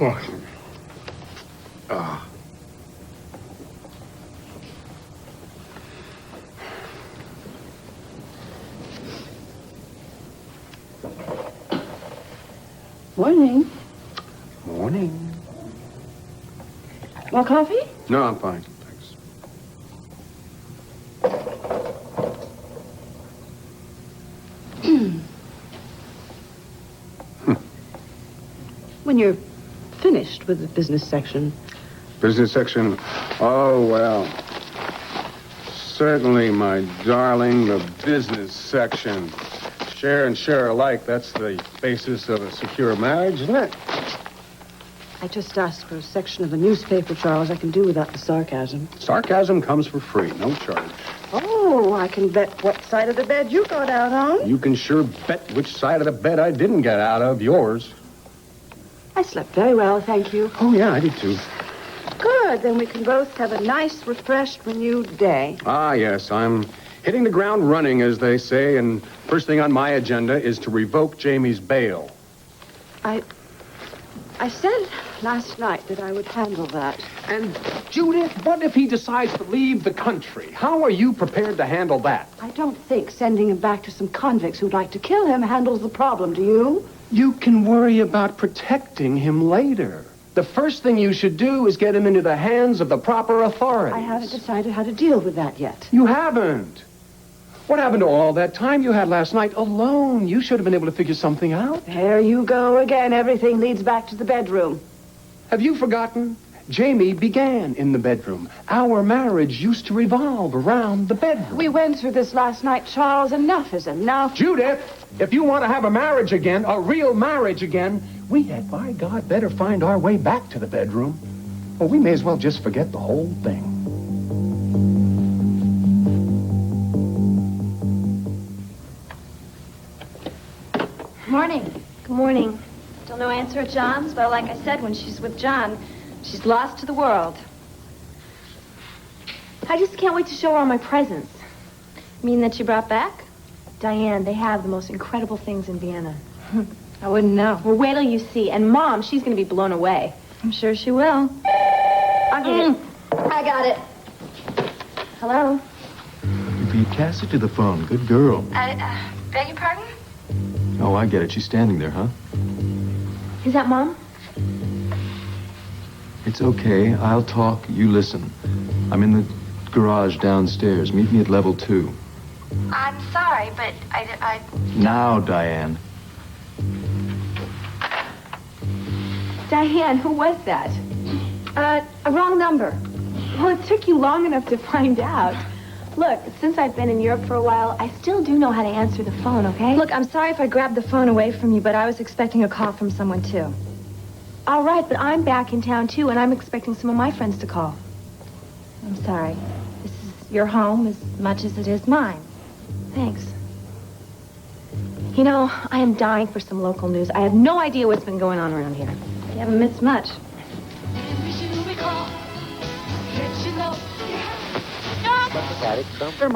What? Morning. Morning. More coffee? No, I'm fine. Thanks. When you're finished with the business section. Business section. Oh, well. Certainly, my darling, the business section. Share and share alike. That's the basis of a secure marriage, isn't it? I just asked for a section of the newspaper, Charles. I can do without the sarcasm. Sarcasm comes for free, no charge. Oh, I can bet what side of the bed you got out on. You can sure bet which side of the bed I didn't get out of, yours. I slept very well, thank you. Oh, yeah, I did too. Good, then we can both have a nice, refreshed, renewed day. Ah, yes, I'm hitting the ground running, as they say, and first thing on my agenda is to revoke Jamie's bail. I said last night that I would handle that. And, Judith, what if he decides to leave the country? How are you prepared to handle that? I don't think sending him back to some convicts who'd like to kill him handles the problem, do you? You can worry about protecting him later. The first thing you should do is get him into the hands of the proper authorities. I haven't decided how to deal with that yet. You haven't. What happened to all that time you had last night alone? You should have been able to figure something out. There you go again. Everything leads back to the bedroom. Have you forgotten? Jamie began in the bedroom. Our marriage used to revolve around the bedroom. We went through this last night, Charles. Enough is enough. Judith, if you want to have a marriage again, a real marriage again, we had, by God, better find our way back to the bedroom. Or we may as well just forget the whole thing. Morning. Good morning. Still no answer at John's? Well, like I said, when she's with John, she's lost to the world. I just can't wait to show her all my presents. You mean that you brought back? Diane, they have the most incredible things in Vienna. I wouldn't know. Well, wait till you see. And Mom, she's going to be blown away. I'm sure she will. I'll get it. I got it. Hello? You beat Cassie to the phone. Good girl. Beg your pardon? Oh, I get it. She's standing there, huh? Is that Mom? It's okay. I'll talk. You listen. I'm in the garage downstairs. Meet me at level 2. I'm sorry, but I... Now, Diane. Diane, who was that? A wrong number. Well, it took you long enough to find out. Look, since I've been in Europe for a while, I still do know how to answer the phone, okay? Look, I'm sorry if I grabbed the phone away from you, but I was expecting a call from someone, too. All right, but I'm back in town, too, and I'm expecting some of my friends to call. I'm sorry. This is your home as much as it is mine. Thanks. You know, I am dying for some local news. I have no idea what's been going on around here. You haven't missed much.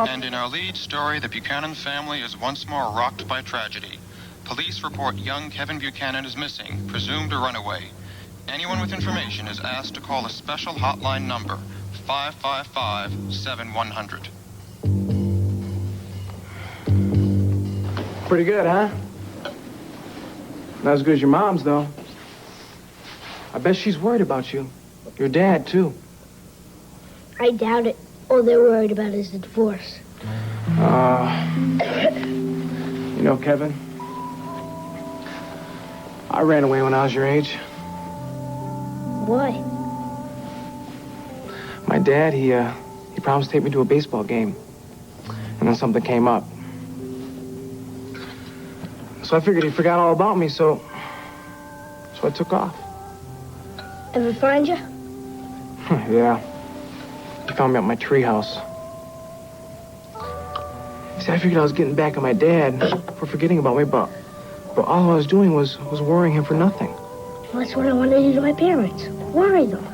And in our lead story, the Buchanan family is once more rocked by tragedy. Police report young Kevin Buchanan is missing, presumed a runaway. Anyone with information is asked to call a special hotline number, 555-7100. Pretty good, huh? Not as good as your mom's, though. I bet she's worried about you. Your dad, too. I doubt it. All they're worried about is the divorce. You know, Kevin, I ran away when I was your age. Why? My dad, he promised to take me to a baseball game. And then something came up. So I figured he forgot all about me, so I took off. Ever find you? Yeah. He found me at my treehouse. See, I figured I was getting back at my dad for forgetting about me, but all I was doing was worrying him for nothing. Well, that's what I wanted to do to my parents. Worry them.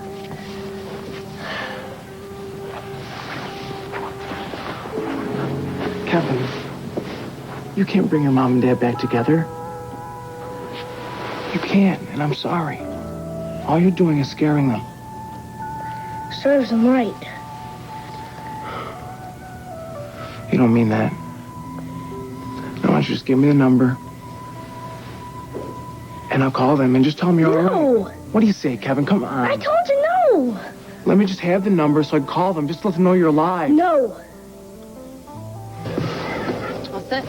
Kevin, you can't bring your mom and dad back together. You can't, and I'm sorry. All you're doing is scaring them. Serves them right. You don't mean that. No, why don't you just give me the number, and I'll call them and just tell them you're all No. right. What do you say, Kevin? Come on. I told you no. Let me just have the number so I can call them. Just let them know you're alive. No. All set?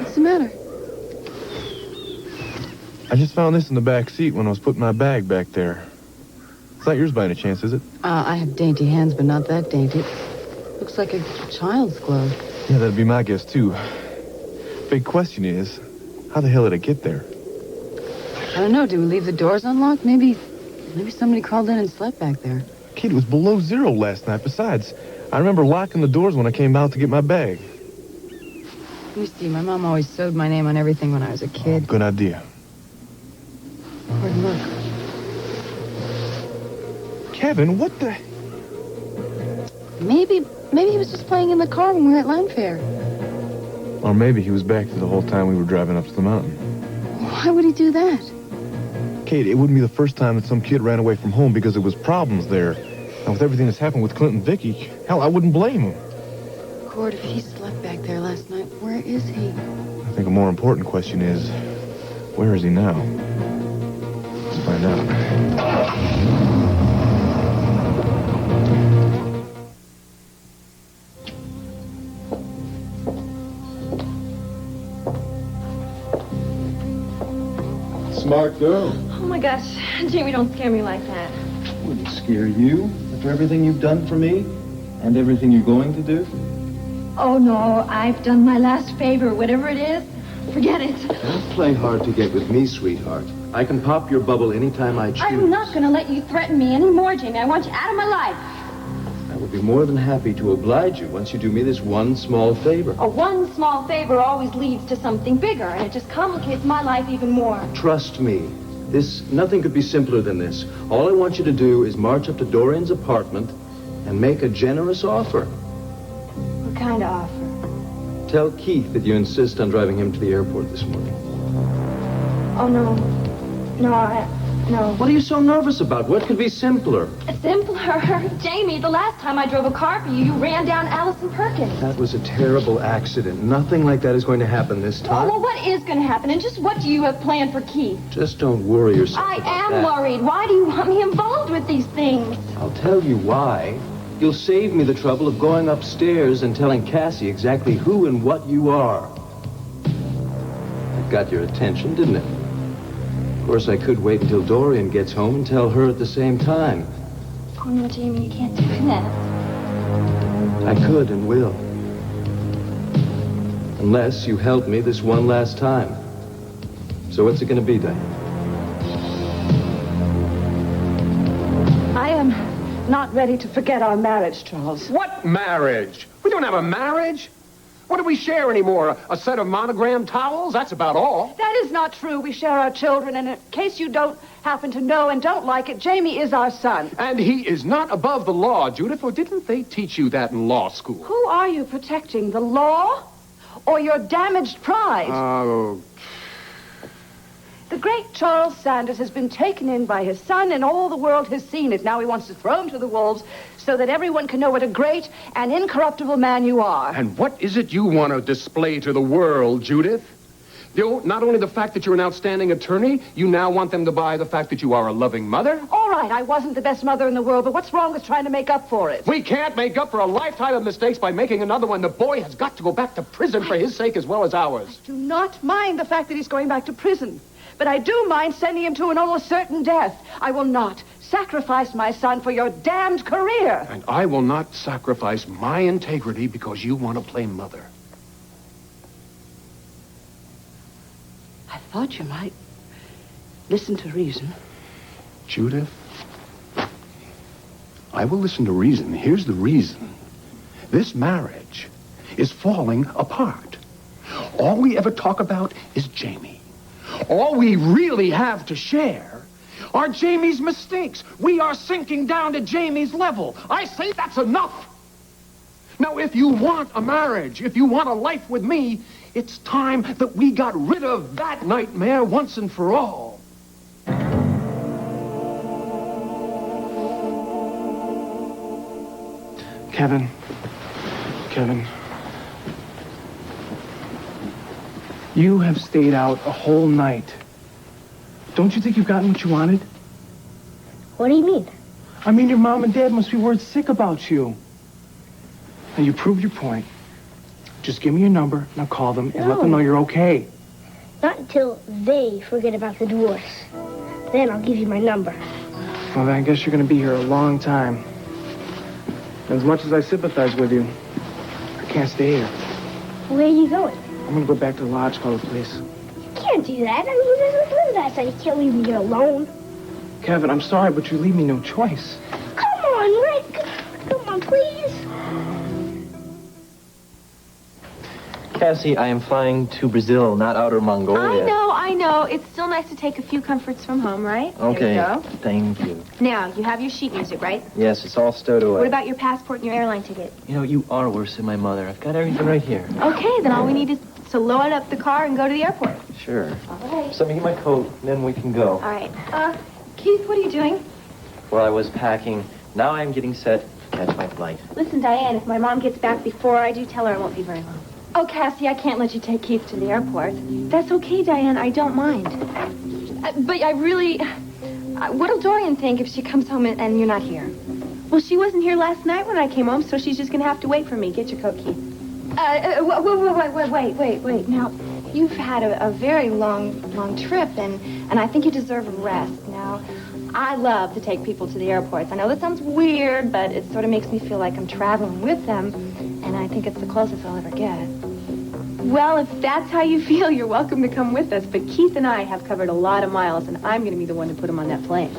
What's the matter? I just found this in the back seat when I was putting my bag back there. It's not yours by any chance, is it? I have dainty hands, but not that dainty. Looks like a child's glove. Yeah, that'd be my guess, too. Big question is, how the hell did it get there? I don't know. Did we leave the doors unlocked? Maybe somebody crawled in and slept back there. Kid, it was below zero last night. Besides, I remember locking the doors when I came out to get my bag. Let me see. My mom always sewed my name on everything when I was a kid. Good idea. Where'd look? Kevin, what the... Maybe he was just playing in the car when we were at Land Fair. Or maybe he was back there the whole time we were driving up to the mountain. Why would he do that? Kate, it wouldn't be the first time that some kid ran away from home because there was problems there. And with everything that's happened with Clint and Vicky, hell, I wouldn't blame him. Cord, if he slept back there last night, where is he? I think a more important question is, where is he now? Let's find out. Smart girl. Oh my gosh, Jamie, don't scare me like that. Wouldn't scare you after everything you've done for me and everything you're going to do. Oh no, I've done my last favor, whatever it is. Forget it. Don't play hard to get with me, sweetheart. I can pop your bubble anytime I choose. I'm not gonna let you threaten me anymore, Jamie. I want you out of my life. I will be more than happy to oblige you once you do me this one small favor. A one small favor always leads to something bigger, and it just complicates my life even more. Trust me. Nothing could be simpler than this. All I want you to do is march up to Dorian's apartment and make a generous offer. What kind of offer? Tell Keith that you insist on driving him to the airport this morning. Oh, no. No. What are you so nervous about? What could be simpler? Simpler? Jamie, the last time I drove a car for you, you ran down Allison Perkins. That was a terrible accident. Nothing like that is going to happen this time. Well, what is going to happen? And just what do you have planned for Keith? Just don't worry yourself I about am that. worried. Why do you want me involved with these things? I'll tell you why. You'll save me the trouble of going upstairs and telling Cassie exactly who and what you are. That got your attention, didn't it? Of course, I could wait until Dorian gets home and tell her at the same time. Oh, no, Jamie, you can't do that. I could and will. Unless you help me this one last time. So what's it going to be, Diane? I am not ready to forget our marriage, Charles. What marriage? We don't have a marriage. What do we share anymore? A set of monogrammed towels? That's about all. That is not true. We share our children, and in case you don't happen to know and don't like it, Jamie is our son. And he is not above the law, Judith, or didn't they teach you that in law school? Who are you protecting, the law or your damaged pride? Oh, The great Charles Sanders has been taken in by his son, and all the world has seen it. Now he wants to throw him to the wolves so that everyone can know what a great and incorruptible man you are. and what is it you want to display to the world, Judith? Not only the fact that you're an outstanding attorney, you now want them to buy the fact that you are a loving mother? All right, I wasn't the best mother in the world, but what's wrong with trying to make up for it? We can't make up for a lifetime of mistakes by making another one. The boy has got to go back to prison for his sake as well as ours. Do not mind the fact that he's going back to prison. But I do mind sending him to an almost certain death. I will not sacrifice my son for your damned career. And I will not sacrifice my integrity because you want to play mother. I thought you might listen to reason. Judith, I will listen to reason. Here's the reason. This marriage is falling apart. All we ever talk about is Jamie. All we really have to share are Jamie's mistakes. We are sinking down to Jamie's level. I say that's enough. Now, if you want a marriage, if you want a life with me, it's time that we got rid of that nightmare once and for all. Kevin. You have stayed out a whole night. Don't you think you've gotten what you wanted? What do you mean? I mean, your mom and dad must be worried sick about you. And you proved your point. Just give me your number, and I'll call them and let them know you're okay. Not until they forget about the divorce. Then I'll give you my number. Well, then I guess you're going to be here a long time. As much as I sympathize with you, I can't stay here. Where are you going? I'm going to go back to the lodge call the police. You can't do that. I mean, who doesn't live that side? You can't leave me here alone. Kevin, I'm sorry, but you leave me no choice. Come on, Rick. Come on, please. Cassie, I am flying to Brazil, not Outer Mongolia. I know. It's still nice to take a few comforts from home, right? Okay, There you go. thank you. Now, you have your sheet music, right? Yes, it's all stowed away. What about your passport and your airline ticket? You know, you are worse than my mother. I've got everything right here. Okay, then all we need is to load up the car and go to the airport. Sure. All right. So let me get my coat, then we can go. All right. Keith, what are you doing? Well, I was packing. Now I'm getting set to catch my flight. Listen, Diane, if my mom gets back before I do, tell her I won't be very long. Oh, Cassie, I can't let you take Keith to the airport. That's okay, Diane. I don't mind. But I really... what'll Dorian think if she comes home and you're not here? Well, she wasn't here last night when I came home, so she's just going to have to wait for me. Get your coat, Keith. Wait. Now, you've had a very long trip, and I think you deserve a rest. Now, I love to take people to the airports. I know that sounds weird, but it sort of makes me feel like I'm traveling with them, and I think it's the closest I'll ever get. Well, if that's how you feel, you're welcome to come with us. But Keith and I have covered a lot of miles, and I'm going to be the one to put him on that plane.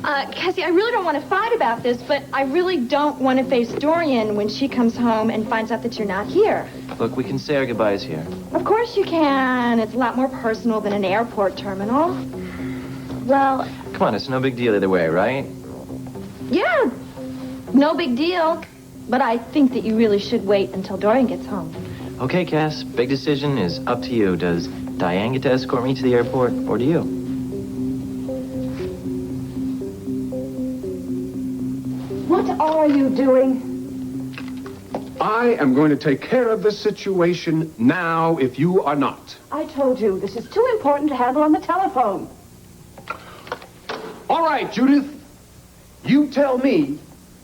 Cassie, I really don't want to fight about this, but I really don't want to face Dorian when she comes home and finds out that you're not here. Look, we can say our goodbyes here. Of course you can. It's a lot more personal than an airport terminal. Well, Come on, it's no big deal either way, right? Yeah, no big deal. But I think that you really should wait until Dorian gets home. Okay, Cass, big decision is up to you. Does Diane get to escort me to the airport, or do you? What are you doing? I am going to take care of this situation now if you are not. I told you, this is too important to handle on the telephone. All right, Judith. You tell me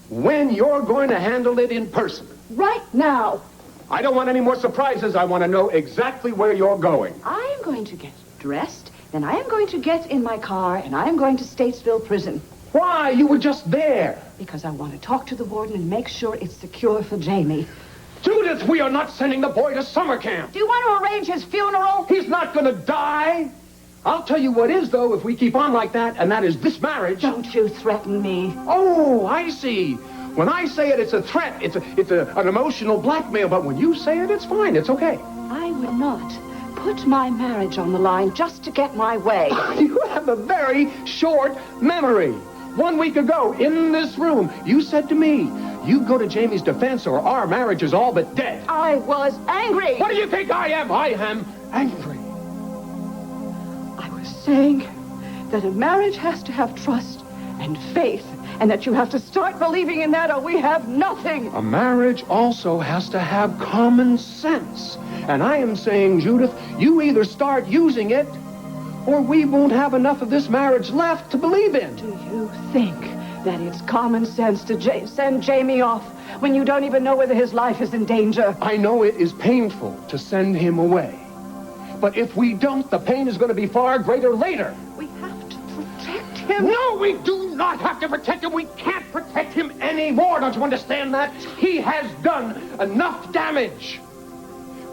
when you're going to handle it in person. Right now. I don't want any more surprises. I want to know exactly where you're going. I am going to get dressed, then I am going to get in my car, and I am going to Statesville Prison. Why? You were just there. Because I want to talk to the warden and make sure it's secure for Jamie. Judith, we are not sending the boy to summer camp. Do you want to arrange his funeral? He's not going to die. I'll tell you what is, though, if we keep on like that, and that is this marriage. Don't you threaten me. Oh, I see. When I say it, it's a threat. It's an emotional blackmail. But when you say it, it's fine. It's okay. I would not put my marriage on the line just to get my way. You have a very short memory. 1 week ago, in this room, you said to me, you go to Jamie's defense or our marriage is all but dead. I was angry. What do you think I am? I am angry. I was saying that a marriage has to have trust and faith, and that you have to start believing in that or we have nothing. A marriage also has to have common sense. And I am saying, Judith, you either start using it or we won't have enough of this marriage left to believe in. Do you think that it's common sense to send Jamie off when you don't even know whether his life is in danger? I know it is painful to send him away. But if we don't, the pain is going to be far greater later. We have to protect him. No, we do not have to protect him. We can't protect him anymore. Don't you understand that? He has done enough damage.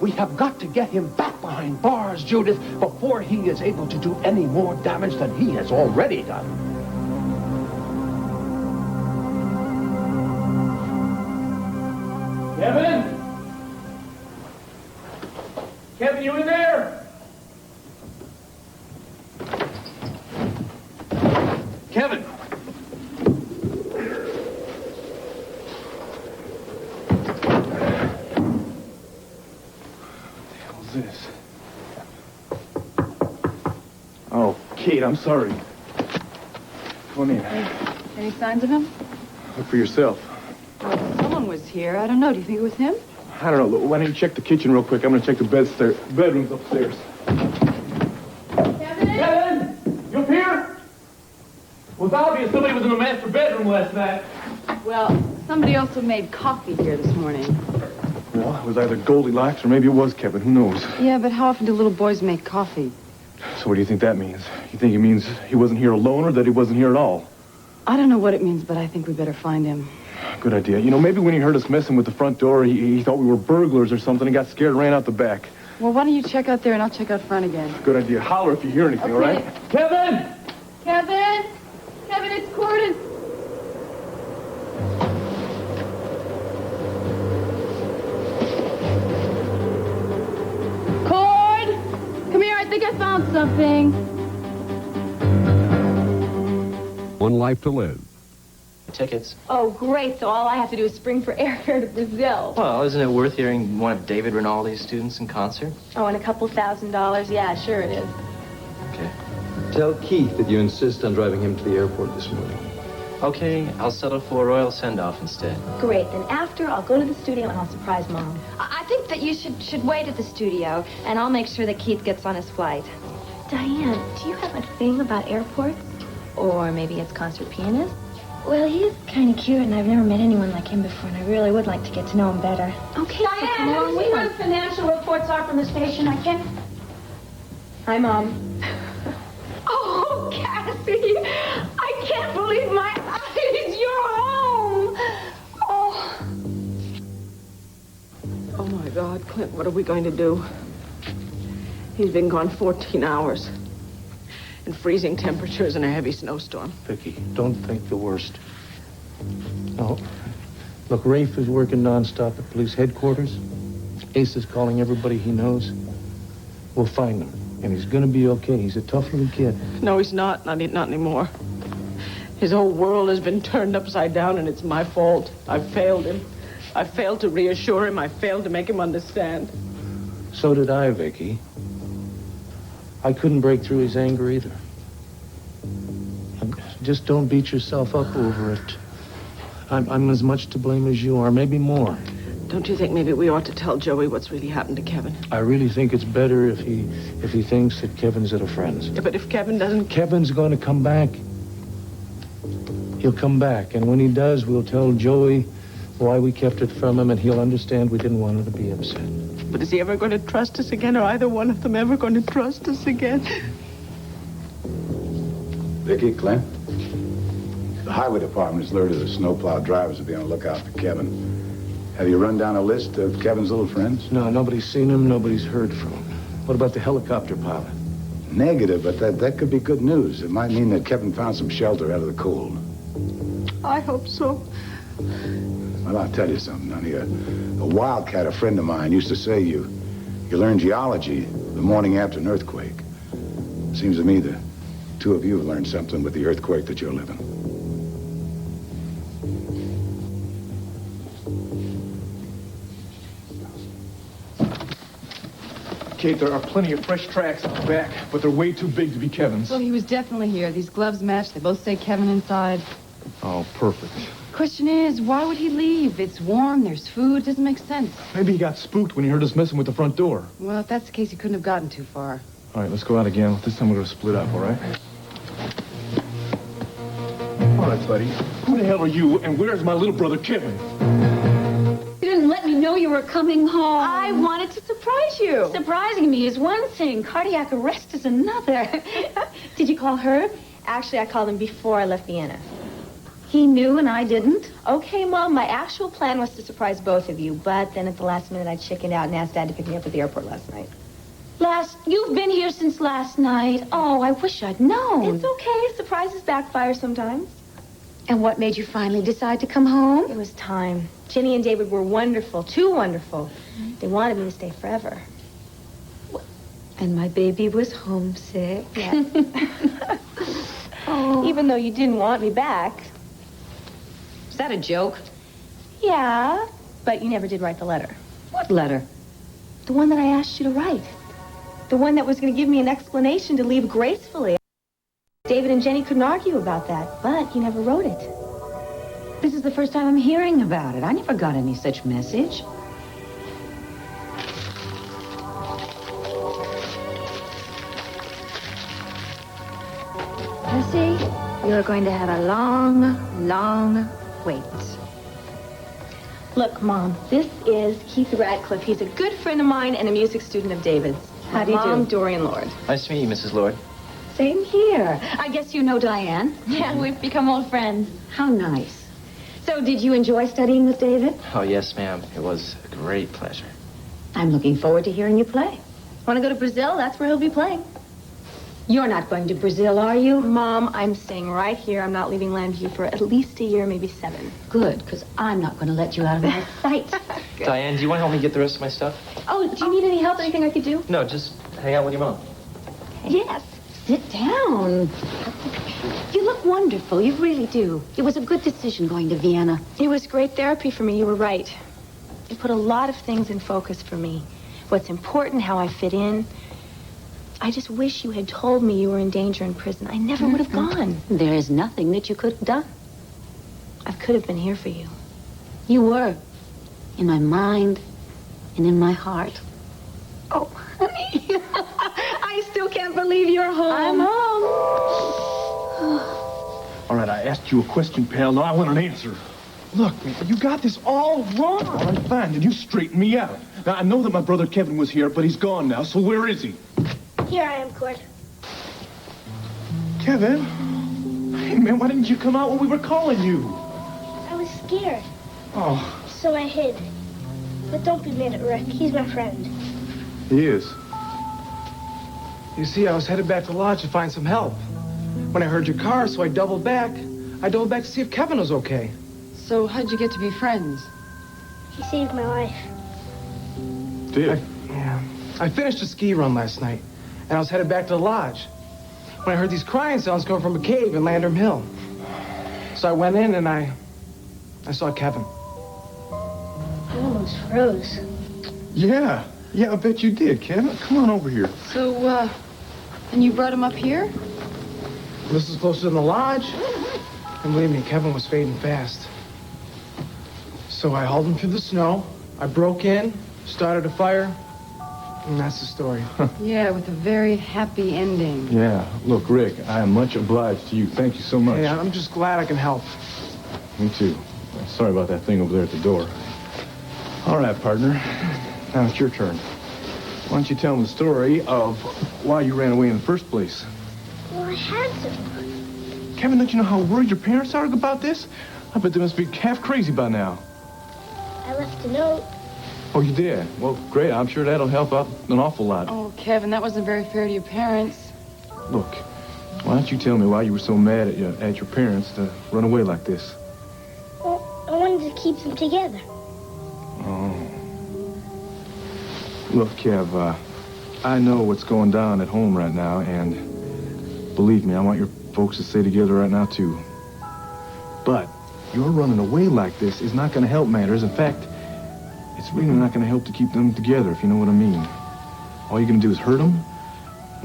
We have got to get him back behind bars, Judith, before he is able to do any more damage than he has already done. Kevin? Kevin, you in there? Kevin! This. Oh, Kate, I'm sorry. Come on in. Any signs of him? Look for yourself. Someone was here. I don't know. Do you think it was him? I don't know. Why don't you check the kitchen real quick? I'm going to check the bedrooms upstairs. Kevin! You up here? Well, it's obvious somebody was in the master bedroom last night. Well, somebody also made coffee here this morning. Well, it was either Goldilocks or maybe it was Kevin. Who knows? Yeah, but how often do little boys make coffee? So what do you think that means? You think it means he wasn't here alone or that he wasn't here at all? I don't know what it means, but I think we better find him. Good idea. You know, maybe when he heard us messing with the front door, he thought we were burglars or something and got scared and ran out the back. Well, why don't you check out there and I'll check out front again. Good idea. Holler if you hear anything, all right? Kevin! Kevin! Kevin, it's Corden. Cord! Come here, I think I found something. One life to live. Tickets. Oh, great. So all I have to do is spring for airfare to Brazil. Well, isn't it worth hearing one of David Rinaldi's students in concert? Oh, and a couple $1,000. Yeah, sure it is. Okay. Tell Keith that you insist on driving him to the airport this morning. Okay, I'll settle for a royal send-off instead. Great. Then after, I'll go to the studio and I'll surprise Mom. I think that you should wait at the studio, and I'll make sure that Keith gets on his flight. Diane, do you have a thing about airports? Or maybe it's concert pianist? Well, he's kind of cute, and I've never met anyone like him before, and I really would like to get to know him better. Okay, so come Diane, along with what us. financial reports are from the station? I can't... Hi, Mom. Oh, Cassie! I can't believe my eyes! You're home! Oh. Oh, my God, Clint, what are we going to do? He's been gone 14 hours. In freezing temperatures and a heavy snowstorm. Vicky, don't think the worst. No. Look, Rafe is working nonstop at police headquarters. Ace is calling everybody he knows. We'll find him. And he's gonna be okay. He's a tough little kid. No, he's not. Not anymore. His whole world has been turned upside down, and it's my fault. I've failed him. I failed to reassure him. I failed to make him understand. So did I, Vicky. I couldn't break through his anger either. Just don't beat yourself up over it. I'm as much to blame as you are, maybe more. Don't you think maybe we ought to tell Joey what's really happened to Kevin? I really think it's better if he thinks that Kevin's at a friend's. Yeah, but if Kevin doesn't... Kevin's going to come back. He'll come back, and when he does, we'll tell Joey why we kept it from him, and he'll understand we didn't want him to be upset. But is he ever going to trust us again, or either one of them ever going to trust us again? Vicky, Clint, the highway department has alerted the snowplow drivers to be on the lookout for Kevin. Have you run down a list of Kevin's little friends? No, nobody's seen him, nobody's heard from him. What about the helicopter pilot? Negative, but that could be good news. It might mean that Kevin found some shelter out of the cold. I hope so. Well, I'll tell you something, honey. A wildcat, a friend of mine, used to say you learn geology the morning after an earthquake. Seems to me the two of you have learned something with the earthquake that you're living. Kate, there are plenty of fresh tracks out the back, but they're way too big to be Kevin's. Well, he was definitely here. These gloves match. They both say Kevin inside. Oh, perfect. Question is, why would he leave? It's warm, there's food, it doesn't make sense. Maybe he got spooked when he heard us messing with the front door. Well, if that's the case, he couldn't have gotten too far. All right, let's go out again. This time we're going to split up, all right? All right, buddy. Who the hell are you, and where's my little brother, Kevin? You didn't let me know you were coming home. I wanted to surprise you. Surprising me is one thing. Cardiac arrest is another. Did you call Herb? Actually, I called him before I left Vienna. He knew and I didn't. Okay, Mom, my actual plan was to surprise both of you, but then at the last minute I chickened out and asked Dad to pick me up at the airport last night. You've been here since last night. Oh, I wish I'd known. It's okay. Surprises backfire sometimes. And what made you finally decide to come home? It was time. Ginny and David were wonderful, too wonderful. They wanted me to stay forever. And my baby was homesick. Yeah. Oh. Even though you didn't want me back. Is that a joke? Yeah, but you never did write the letter. What letter? The one that I asked you to write. The one that was going to give me an explanation to leave gracefully. David and Jenny couldn't argue about that, but you never wrote it. This is the first time I'm hearing about it. I never got any such message. Lucy, you're going to have a long, long wait. Look, Mom, this is Keith Radcliffe. He's a good friend of mine and a music student of David's. How do you do? Mom, Dorian Lord. Nice to meet you, Mrs. Lord. Same here. I guess you know Diane. Yeah, we've become old friends. How nice. So, did you enjoy studying with David? Oh, yes, ma'am. It was a great pleasure. I'm looking forward to hearing you play. Want to go to Brazil? That's where he'll be playing. You're not going to Brazil, are you? Mom, I'm staying right here. I'm not leaving Landview for at least a year, maybe 7. Good, because I'm not going to let you out of my sight. Diane, do you want to help me get the rest of my stuff? Oh, do you need any help? Anything I could do? No, just hang out with your mom. Yes. Sit down. You look wonderful. You really do. It was a good decision going to Vienna. It was great therapy for me. You were right. It put a lot of things in focus for me. What's important, how I fit in. I just wish you had told me you were in danger in prison. I never would have gone. There is nothing that you could have done. I could have been here for you. You were. In my mind and in my heart. Oh, honey. I still can't believe you're home. I'm home. All right, I asked you a question, pal. Now I want an answer. Look, you got this all wrong. All right, fine. Then you straighten me out. Now, I know that my brother Kevin was here, but he's gone now, so where is he? Here I am, Court. Kevin? Hey, man, why didn't you come out when we were calling you? I was scared, Oh, so I hid. But don't be mad at Rick. He's my friend. he is. You see, I was headed back to the lodge to find some help. When I heard your car, so I doubled back. I doubled back to see if Kevin was okay. So how'd you get to be friends? He saved my life. Did? I finished a ski run last night, and I was headed back to the lodge when I heard these crying sounds coming from a cave in Landrum Hill. So I went in and I saw Kevin. I almost froze. Yeah, I bet you did, Kevin. Come on over here. So, and you brought him up here? This is closer than the lodge, and believe me, Kevin was fading fast. So I hauled him through the snow. I broke in, started a fire, and that's the story. Yeah, with a very happy ending. Yeah, look, Rick, I am much obliged to you. Thank you so much. Hey, I'm just glad I can help. Me too. Sorry about that thing over there at the door. All right, partner. Now it's your turn. Why don't you tell them the story of why you ran away in the first place? Well, I had to. Kevin, don't you know how worried your parents are about this? I bet they must be half crazy by now. I left a note. Oh, you did? Well, great. I'm sure that'll help out an awful lot. Oh, Kevin, that wasn't very fair to your parents. Look, why don't you tell me why you were so mad at your parents to run away like this? Well, I wanted to keep them together. Oh. Look, Kev, I know what's going down at home right now, and believe me, I want your folks to stay together right now, too. But your running away like this is not going to help matters. In fact, it's really not going to help to keep them together, if you know what I mean. All you're going to do is hurt them,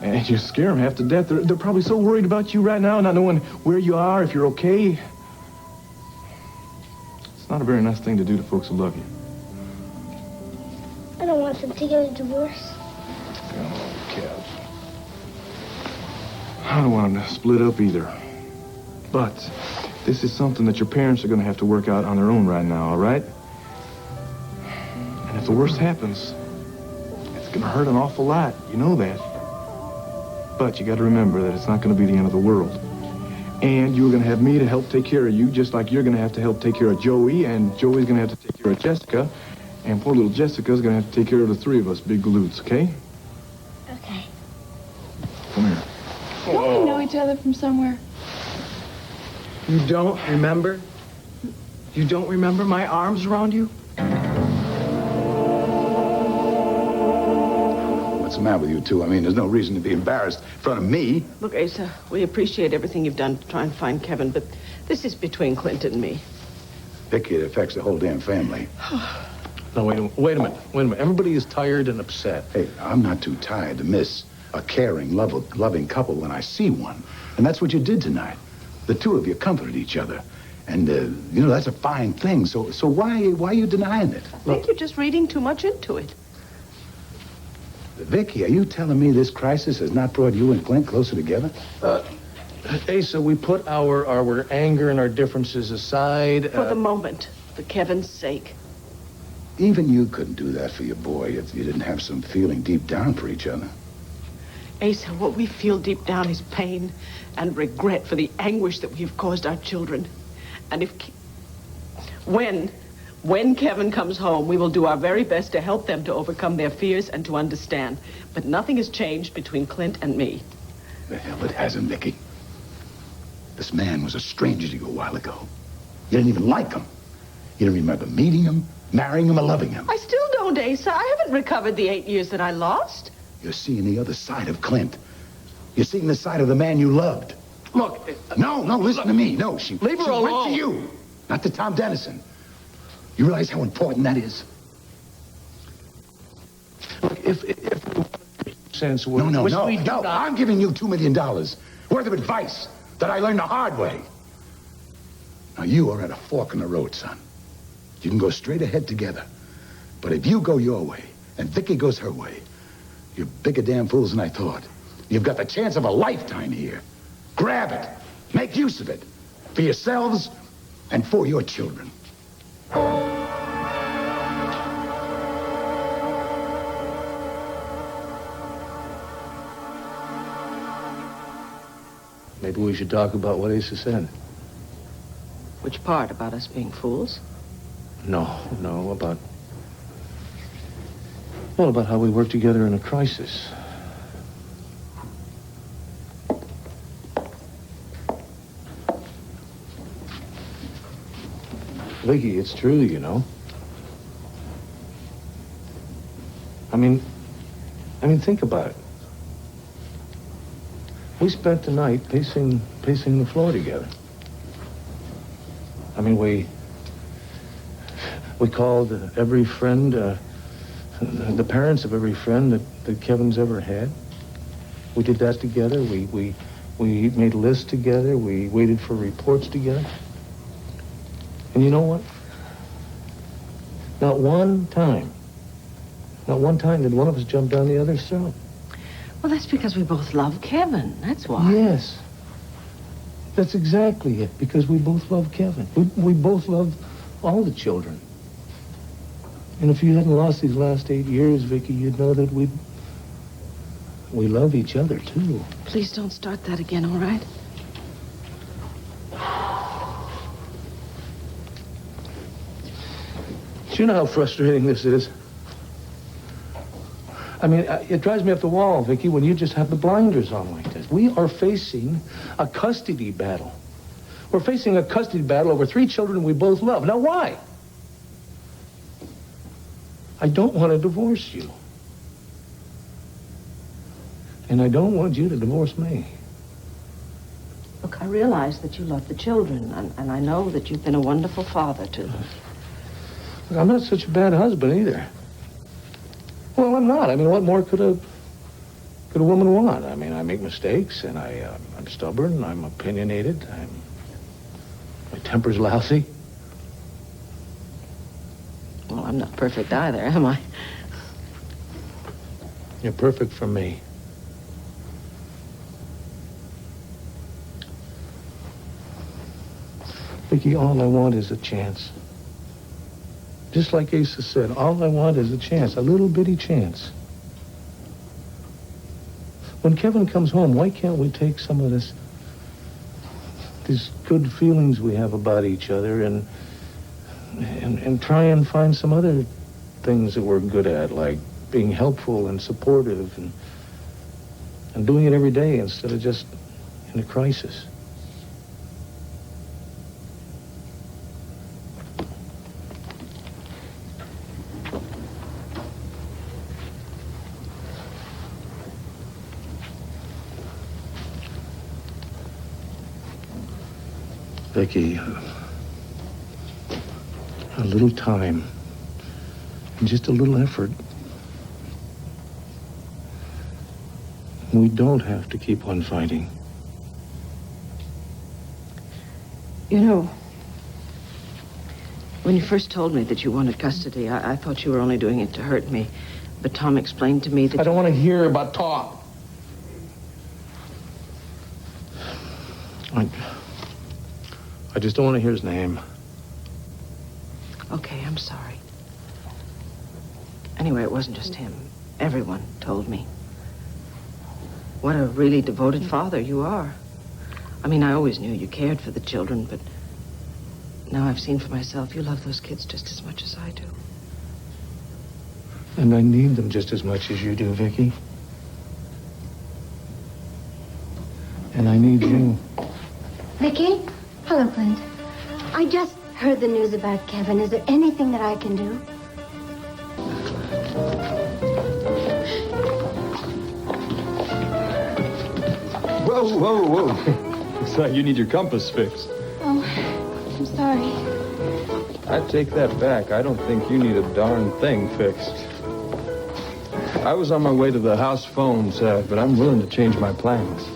and you scare them half to death. They're probably so worried about you right now, not knowing where you are, if you're okay. It's not a very nice thing to do to folks who love you. I don't want them to get a divorce. Oh, Kev. I don't want them to split up either. But this is something that your parents are going to have to work out on their own right now, all right? And if the worst happens, it's going to hurt an awful lot. You know that. But you got to remember that it's not going to be the end of the world. And you're going to have me to help take care of you, just like you're going to have to help take care of Joey, and Joey's going to have to take care of Jessica, and poor little Jessica's going to have to take care of the three of us big galoots, okay? Okay. Come here. Don't we know each other from somewhere? You don't remember? You don't remember my arms around you? What's the matter with you two? I mean, there's no reason to be embarrassed in front of me. Look, Asa, we appreciate everything you've done to try and find Kevin, but this is between Clinton and me. Vicky, it affects the whole damn family. No, wait a minute. Everybody is tired and upset. Hey, I'm not too tired to miss a caring, loving couple when I see one. And that's what you did tonight. The two of you comforted each other. And, that's a fine thing. So why are you denying it? I think you're just reading too much into it. Vicky, are you telling me this crisis has not brought you and Clint closer together? Asa, we put our anger and our differences aside. For the moment, for Kevin's sake. Even you couldn't do that for your boy if you didn't have some feeling deep down for each other. Asa, what we feel deep down is pain and regret for the anguish that we've caused our children. And when Kevin comes home, we will do our very best to help them to overcome their fears and to understand. But nothing has changed between Clint and me. The hell it hasn't, Vicky. This man was a stranger to you a while ago. You didn't even like him. You didn't remember meeting him, marrying him, or loving him. I still don't, Asa. I haven't recovered the 8 years that I lost. You're seeing the other side of Clint. You're seeing the side of the man you loved. Look... No, listen to me. No, she Leave her alone. went to you, not to Tom Dennison. You realize how important that is? Look, if sense No, we do not... I'm giving you $2 million worth of advice that I learned the hard way. Now, you are at a fork in the road, son. You can go straight ahead together. But if you go your way and Vicky goes her way, you're bigger damn fools than I thought. You've got the chance of a lifetime here. Grab it. Make use of it. For yourselves and for your children. Maybe we should talk about what Asa said. Which part? About us being fools? No, about... Well, about how we work together in a crisis. Vicky, it's true, you know. I mean, think about it. We spent the night pacing the floor together. I mean, we called every friend, the parents of every friend that Kevin's ever had. We did that together. We made lists together. We waited for reports together. And you know what? Not one time did one of us jump down the other's throat. Well, that's because we both love Kevin. That's why. Yes. That's exactly it, because we both love Kevin. We both love all the children. And if you hadn't lost these last 8 years, Vicky, you'd know that we love each other, too. Please don't start that again, all right? Do you know how frustrating this is? I mean, it drives me up the wall, Vicky, when you just have the blinders on like this. We are facing a custody battle. We're facing a custody battle over 3 children we both love. Now, why? I don't want to divorce you. And I don't want you to divorce me. Look, I realize that you love the children, and I know that you've been a wonderful father to them. Look, I'm not such a bad husband either. Well, I'm not. I mean, what more could a woman want? I mean, I make mistakes, and I'm stubborn, I'm opinionated, my temper's lousy. Well, I'm not perfect either, am I? You're perfect for me. Vicky, all I want is a chance. Just like Asa said, all I want is a chance, a little bitty chance. When Kevin comes home, why can't we take some of these good feelings we have about each other and try and find some other things that we're good at, like being helpful and supportive and doing it every day instead of just in a crisis. Vicky, a little time and just a little effort. We don't have to keep on fighting. You know, When you first told me that you wanted custody, I thought you were only doing it to hurt me. But Tom explained to me that... I don't want to hear about Tom. I just don't want to hear his name. Okay, I'm sorry. Anyway, it wasn't just him. Everyone told me. What a really devoted father you are. I mean, I always knew you cared for the children, but now I've seen for myself you love those kids just as much as I do. And I need them just as much as you do, Vicky. And I need you. Vicky? Hello, Clint. I just heard the news about Kevin. Is there anything that I can do? Whoa, whoa, whoa. Looks like you need your compass fixed. Oh, I'm sorry. I take that back. I don't think you need a darn thing fixed. I was on my way to the house phones, but I'm willing to change my plans.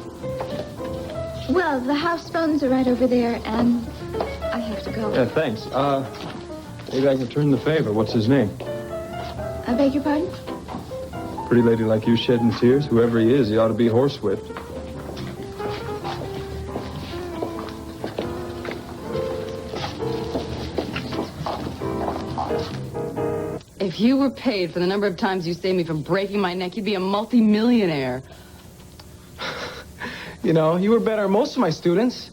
Well, the house phones are right over there, and I have to go. Yeah, thanks. Maybe I can return the favor. What's his name? I beg your pardon? Pretty lady like you shedding tears? Whoever he is, he ought to be horsewhipped. If you were paid for the number of times you saved me from breaking my neck, you'd be a multi-millionaire. You know, you were better than most of my students.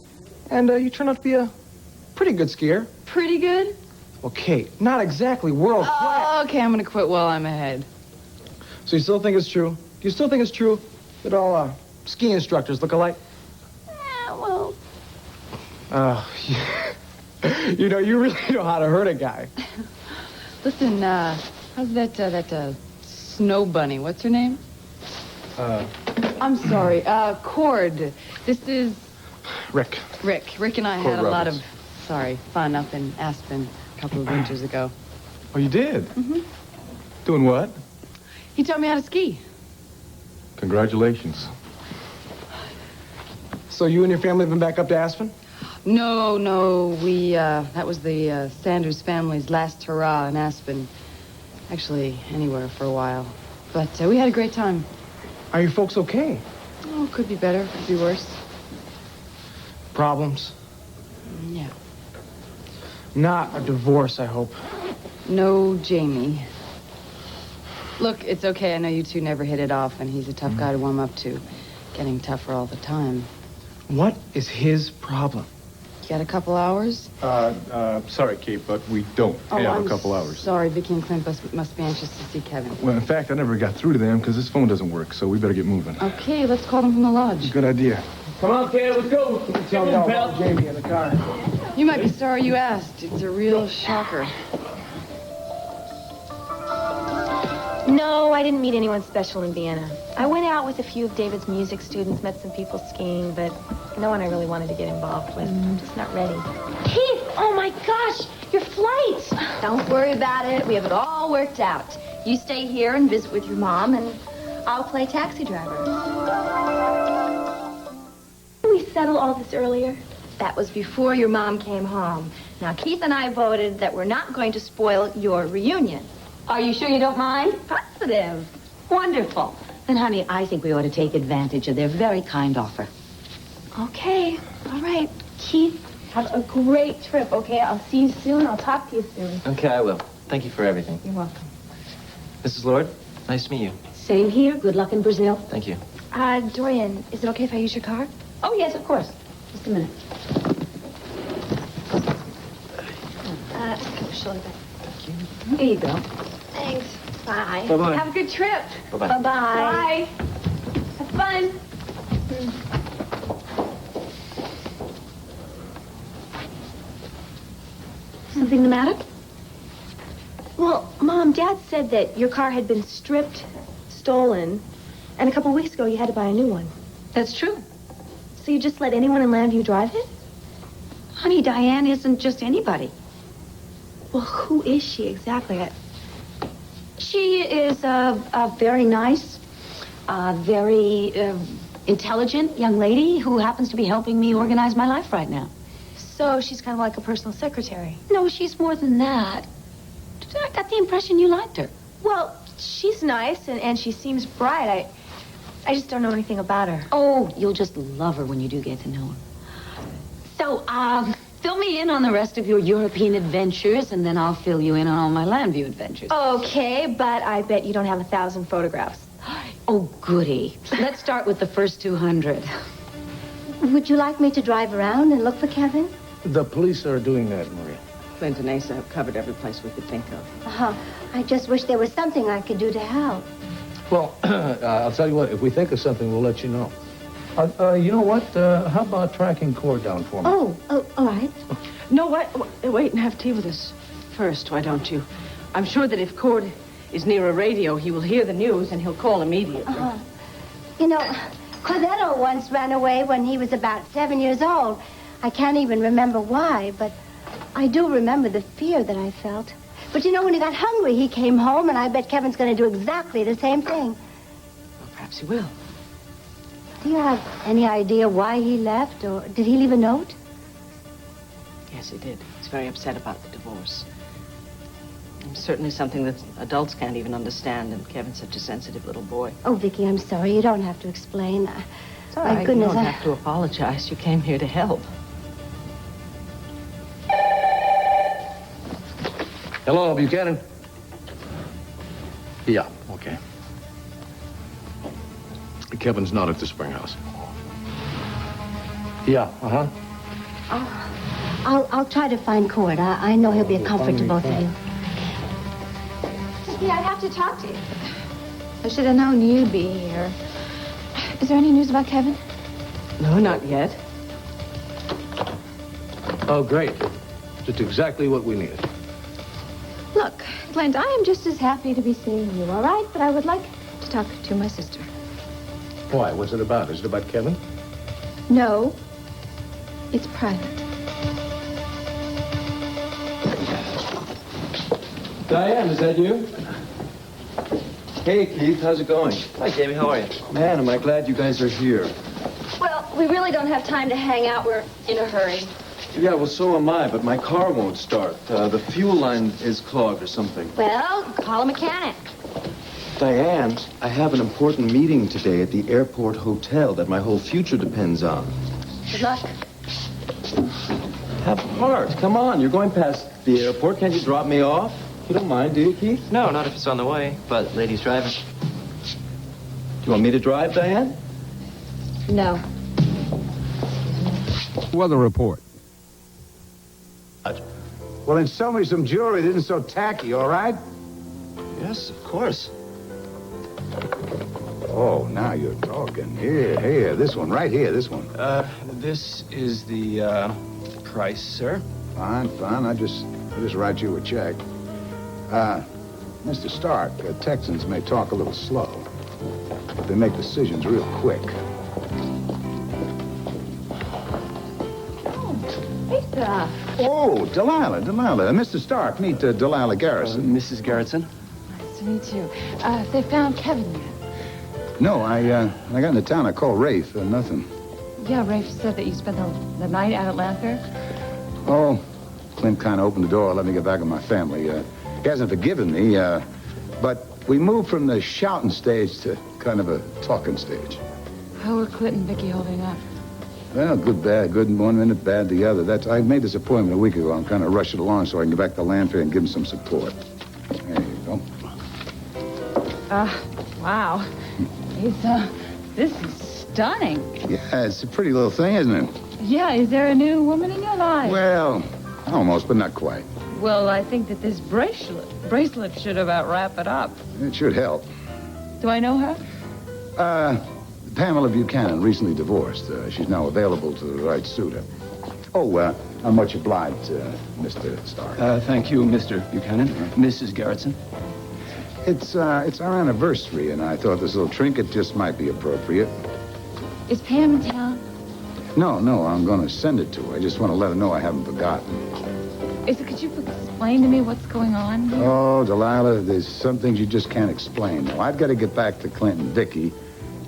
And you turned out to be a pretty good skier. Pretty good? Well, Kate, not exactly world class. Oh, okay, I'm gonna quit while I'm ahead. So you still think it's true? Do you still think it's true that all ski instructors look alike? Yeah, well... You know, you really know how to hurt a guy. Listen, how's that snow bunny? What's her name? I'm sorry, Cord. This is... Rick. Rick and I had a lot of, fun up in Aspen a couple of winters ago. Oh, you did? Mm-hmm. Doing what? He taught me how to ski. Congratulations. So you and your family have been back up to Aspen? No, we, that was the Sanders family's last hurrah in Aspen. Actually, anywhere for a while. But we had a great time. Are your folks okay? Oh, could be better, could be worse. Problems? Yeah. Not a divorce, I hope. No, Jamie. Look, it's okay. I know you two never hit it off, and he's a tough guy to warm up to. Getting tougher all the time. What is his problem? You got a couple hours? Sorry, Kate, but we don't have a couple hours. Sorry, Vicky and Clint must be anxious to see Kevin. Well, in fact, I never got through to them because this phone doesn't work, so we better get moving. Okay, let's call them from the lodge. Good idea. Come on, kid, let's go. Tell me all about Jamie in the car. You might be sorry you asked. It's a real shocker. No, I didn't meet anyone special in Vienna. I went out with a few of David's music students, met some people skiing, but no one I really wanted to get involved with. I'm just not ready. Keith, oh my gosh, your flight. Don't worry about it. We have it all worked out. You stay here and visit with your mom, and I'll play taxi driver. Didn't we settle all this earlier? That was before your mom came home. Now, Keith and I voted that we're not going to spoil your reunion. Are you sure you don't mind? Positive. Wonderful. Then, honey, I think we ought to take advantage of their very kind offer. Okay, all right. Keith, have a great trip, okay? I'll see you soon. I'll talk to you soon. Okay, I will. Thank you for everything. You're welcome. Mrs. Lord, nice to meet you. Same here. Good luck in Brazil. Thank you. Dorian, is it okay if I use your car? Oh, yes, of course. Just a minute. Show it back. Here you go. Thanks. Bye. Bye-bye. Have a good trip. Bye-bye. Bye-bye. Bye. Have fun. Something the matter? Well, Mom, Dad said that your car had been stripped, stolen, and a couple weeks ago you had to buy a new one. That's true. So you just let anyone in Llanview drive it? Honey, Diane isn't just anybody. Well, who is she exactly? She is a very nice, very intelligent young lady who happens to be helping me organize my life right now. So she's kind of like a personal secretary. No, she's more than that. I got the impression you liked her. Well, she's nice and she seems bright. I just don't know anything about her. Oh, you'll just love her when you do get to know her. So, fill me in on the rest of your European adventures, and then I'll fill you in on all my Landview adventures. Okay, but I bet you don't have 1,000 photographs. Oh, goody. Let's start with the first 200. Would you like me to drive around and look for Kevin? The police are doing that, Maria. Clint and Asa have covered every place we could think of. Uh-huh. I just wish there was something I could do to help. Well, I'll tell you what, if we think of something, we'll let you know. You know what? How about tracking Cord down for me? Oh, all right. No, wait and have tea with us first, why don't you? I'm sure that if Cord is near a radio, he will hear the news and he'll call immediately. Uh-huh. You know, Cordetto once ran away when he was about 7 years old. I can't even remember why, but I do remember the fear that I felt. But you know, when he got hungry, he came home, and I bet Kevin's going to do exactly the same thing. Well, perhaps he will. Do you have any idea why he left, or did he leave a note? Yes, he did. He's very upset about the divorce. It's certainly something that adults can't even understand, and Kevin's such a sensitive little boy. Oh, Vicki, I'm sorry. You don't have to explain. It's all right. My goodness, You don't have to apologize. You came here to help. Hello, Buchanan. Yeah, okay. Kevin's not at the spring house. Yeah, uh-huh. I'll try to find Cord. I know he'll be a comfort to both of you. Yeah, I have to talk to you. I should have known you'd be here. Is there any news about Kevin? No, not yet. Oh, great. Just exactly what we needed. Look, Clint, I am just as happy to be seeing you, all right? But I would like to talk to my sister. Why? What's it about? Is it about Kevin? No, it's private. Diane, is that you? Hey, Keith, how's it going? Hi, Jamie, how are you? Man, am I glad you guys are here. Well, we really don't have time to hang out. We're in a hurry. Yeah, well, so am I, but my car won't start. The fuel line is clogged or something. Well, call a mechanic. Diane, I have an important meeting today at the airport hotel that my whole future depends on. Good luck. Have heart. Come on, you're going past the airport. Can't you drop me off? You don't mind, do you, Keith? No, not if it's on the way, but ladies driving. Do you want me to drive, Diane? No. Weather report. Well, then sell me some jewelry that isn't so tacky, all right? Yes, of course. Oh, now you're talking. Here, this one, right here, this one. This is the, price, sir. Fine. I'll just write you a check. Mr. Stark, Texans may talk a little slow, but they make decisions real quick. Lisa. Oh, Delilah. Mr. Stark, meet Delilah Garrison. Mrs. Garrison. Nice to meet you. They found Kevin yet? No, I got into town. I called Rafe. Nothing. Yeah, Rafe said that you spent the night out at Landfair. Oh, Clint kind of opened the door, let me get back with my family. He hasn't forgiven me, but we moved from the shouting stage to kind of a talking stage. How are Clint and Vicky holding up? Well, good, bad. Good in one minute, bad the other. I made this appointment a week ago. I'm kind of rushing along so I can get back to Landfair and give him some support. There you go. Wow. Lisa, this is stunning. Yeah, it's a pretty little thing, isn't it? Yeah, is there a new woman in your life? Well, almost, but not quite. Well, I think that this bracelet should about wrap it up. It should help. Do I know her? Pamela Buchanan, recently divorced. She's now available to the right suitor. Oh, I'm much obliged, Mr. Stark. Thank you, Mr. Buchanan. Mrs. Garrison. It's our anniversary, and I thought this little trinket just might be appropriate. Is Pam in town? No, I'm going to send it to her. I just want to let her know I haven't forgotten. Could you explain to me what's going on here? Oh, Delilah, there's some things you just can't explain. Now, I've got to get back to Clint and Vicky,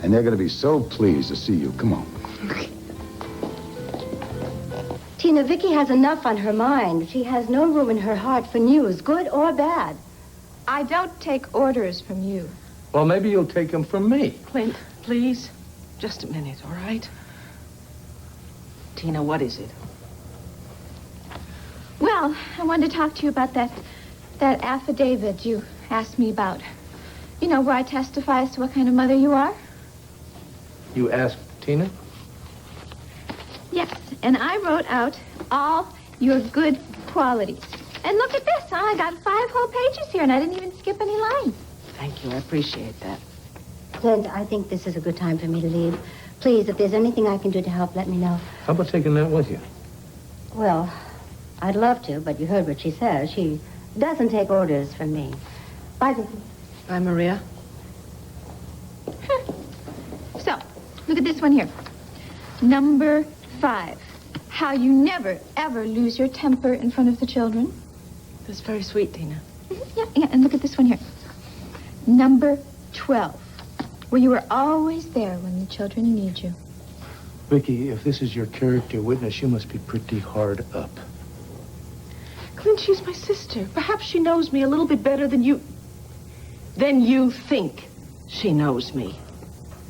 and they're going to be so pleased to see you. Come on. Tina, Vicky has enough on her mind. She has no room in her heart for news, good or bad. I don't take orders from you. Well, maybe you'll take them from me. Clint, please. Just a minute, all right? Tina, what is it? Well, I wanted to talk to you about that affidavit you asked me about. You know, where I testify as to what kind of mother you are? You asked Tina? Yes, and I wrote out all your good qualities. And look at this, huh? I got 5 whole pages here, and I didn't even skip any lines. Thank you. I appreciate that. Clint, I think this is a good time for me to leave. Please, if there's anything I can do to help, let me know. How about taking that with you? Well, I'd love to, but you heard what she says. She doesn't take orders from me. Bye, Vicky. Bye, Maria. So, look at this one here. Number 5. How you never, ever lose your temper in front of the children. That's very sweet, Tina. Yeah, and look at this one here. Number 12. Where you were always there when the children need you. Vicky, if this is your character witness, you must be pretty hard up. Clint, she's my sister. Perhaps she knows me a little bit better than you think she knows me.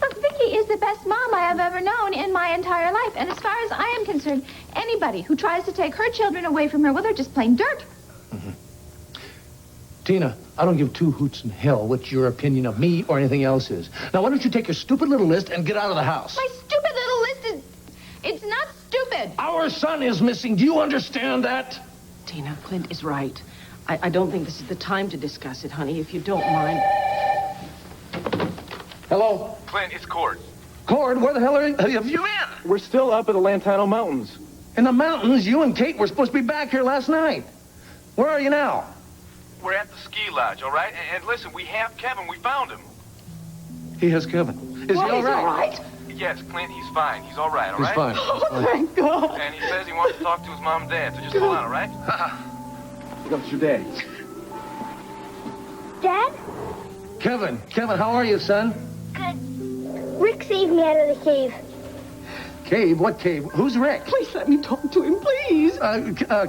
Look, Vicky is the best mom I have ever known in my entire life. And as far as I am concerned, anybody who tries to take her children away from her, well, they're just plain dirt. Tina, I don't give 2 hoots in hell what your opinion of me or anything else is. Now, why don't you take your stupid little list and get out of the house? My stupid little list is... It's not stupid. Our son is missing. Do you understand that? Tina, Clint is right. I don't think this is the time to discuss it, honey, if you don't mind. Hello? Clint, it's Cord. Cord, where the hell have you been? We're still up at the Lantano Mountains. In the mountains? You and Kate were supposed to be back here last night. Where are you now? We're at the ski lodge, all right? And listen, we have Kevin. We found him. He has Kevin. Is he all right? Yes, Clint, he's fine. He's all right, all He's right? fine. Oh, thank God. And he says he wants to talk to his mom and dad, so just hold on, all right? That's your dad. Dad? Kevin, how are you, son? Good. Rick saved me out of the cave. Cave? What cave? Who's Rick? Please let me talk to him, please.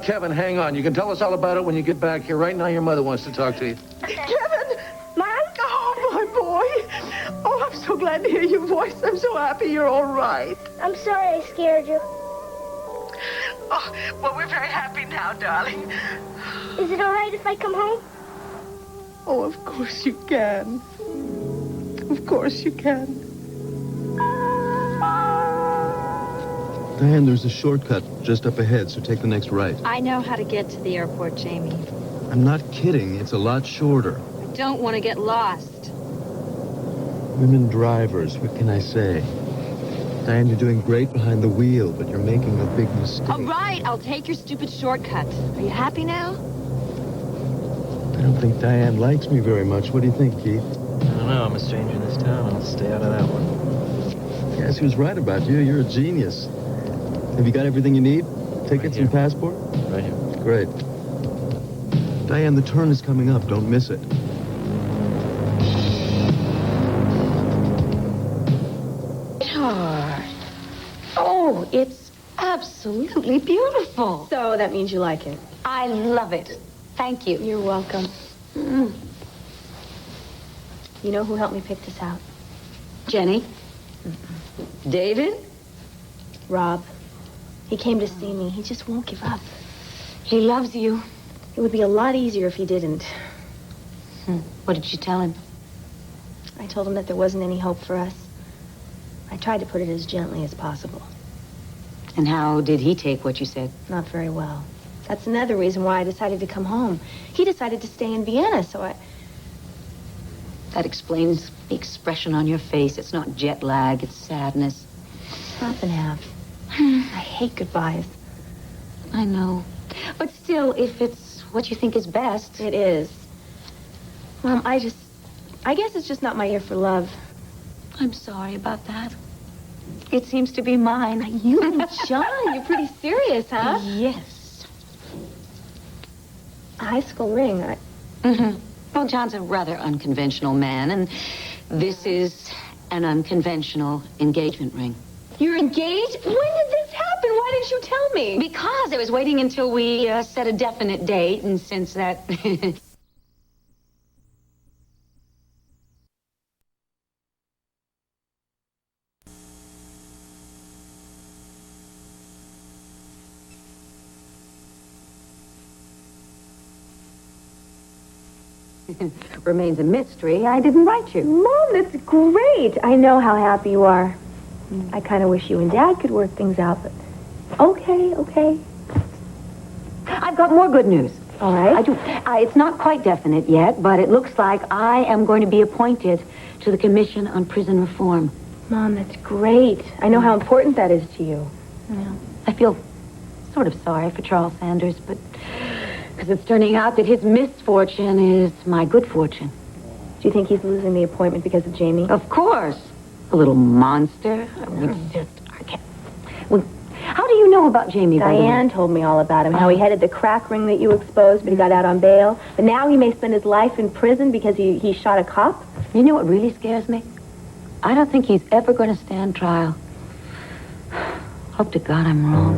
Kevin, hang on. You can tell us all about it when you get back here. Right now, your mother wants to talk to you. Kevin! Mom? Oh, my boy. Oh, I'm so glad to hear your voice. I'm so happy you're all right. I'm sorry I scared you. Oh, well, we're very happy now, darling. Is it all right if I come home? Oh, of course you can. Of course you can. Diane, there's a shortcut just up ahead, so take the next right. I know how to get to the airport, Jamie. I'm not kidding. It's a lot shorter. I don't want to get lost. Women drivers, what can I say? Diane, you're doing great behind the wheel, but you're making a big mistake. All right, I'll take your stupid shortcut. Are you happy now? I don't think Diane likes me very much. What do you think, Keith? I don't know. I'm a stranger in this town. I'll stay out of that one. Yes, he was right about you. You're a genius. Have you got everything you need? Tickets and passport? Right here. Great. Diane, the turn is coming up. Don't miss it. Sweetheart. Oh, it's absolutely beautiful. So that means you like it. I love it. Thank you. You're welcome. Mm. You know who helped me pick this out? Jenny? David? Rob. He came to see me. He just won't give up. He loves you. It would be a lot easier if he didn't. What did you tell him? I told him that there wasn't any hope for us. I tried to put it as gently as possible. And how did he take what you said? Not very well. That's another reason why I decided to come home. He decided to stay in Vienna, so I... That explains the expression on your face. It's not jet lag, it's sadness. Often have. I hate goodbyes. I know. But still, if it's what you think is best... It is. Mom, I guess it's just not my ear for love. I'm sorry about that. It seems to be mine. You and John, you're pretty serious, huh? Yes. A high school ring, Well, John's a rather unconventional man, and this is an unconventional engagement ring. You're engaged? When did this happen? Why didn't you tell me? Because I was waiting until we set a definite date, and since that... Remains a mystery. I didn't write you. Mom, that's great. I know how happy you are. I kind of wish you and Dad could work things out, but okay. I've got more good news. All right. I do. It's not quite definite yet, but it looks like I am going to be appointed to the Commission on Prison Reform. Mom, that's great. I know how important that is to you. Yeah. I feel sort of sorry for Charles Sanders, but because it's turning out that his misfortune is my good fortune. Do you think he's losing the appointment because of Jamie? Of course. A little monster. I mean, it's just, I can't. Well, how do you know about Jamie, by the way? Diane told me all about him, how he headed the crack ring that you exposed, but he got out on bail. But now he may spend his life in prison because he shot a cop. You know what really scares me? I don't think he's ever going to stand trial. Hope to God I'm wrong.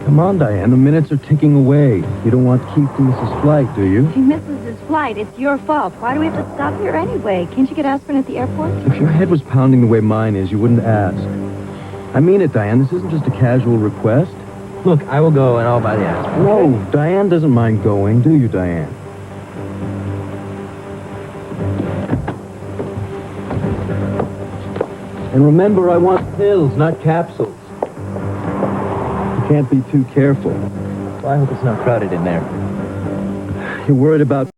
Come on, Diane. The minutes are ticking away. You don't want Keith to miss his flight, do you? He misses his flight. It's your fault. Why do we have to stop here anyway? Can't you get aspirin at the airport? If your head was pounding the way mine is, you wouldn't ask. I mean it, Diane. This isn't just a casual request. Look, I will go and I'll buy the aspirin. No, Diane doesn't mind going, do you, Diane? And remember, I want pills, not capsules. You can't be too careful. Well, I hope it's not crowded in there. You're worried about